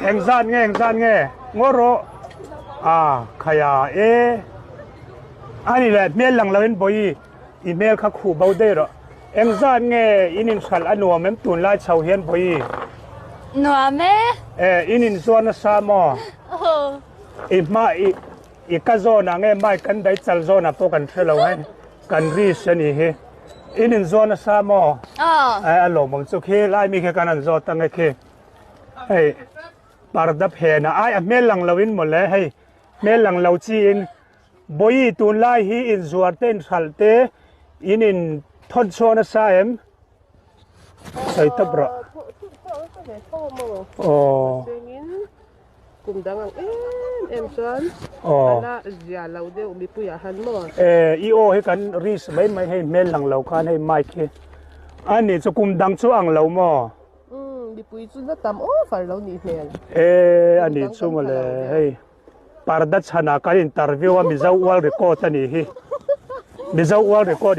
Engzan nge ngoro khaya ani le mel lang lawin boi email kha khu bau de ro engzan nge inin khal anu mem tun lai chau hian boi Nua me? Inin zona sa mo i ka zona nge mai kan dai chal zona po kan thelo hai kan ri sani he inin zona sa mo alo mong chu khe lai mi khe kan an zo tang khe hey parda phena ai mel lang lawin mo le hey mel lang law chi in boi tun lai hi in zuarten khalte inin thon zona sa em sai tabra cùng đang ăn em xuân là già lâu đấy bị bùi hẳn mà io hay kan ris mấy hay mel lang lâu kan hay mai ke anh ấy cho cùng đang cho ăn lâu mà bị bùi chú rất tầm phải lâu nhỉ mel anh ấy cho mà le hay pardat chana kan interview mi zau wal record ani hi mi zau wal record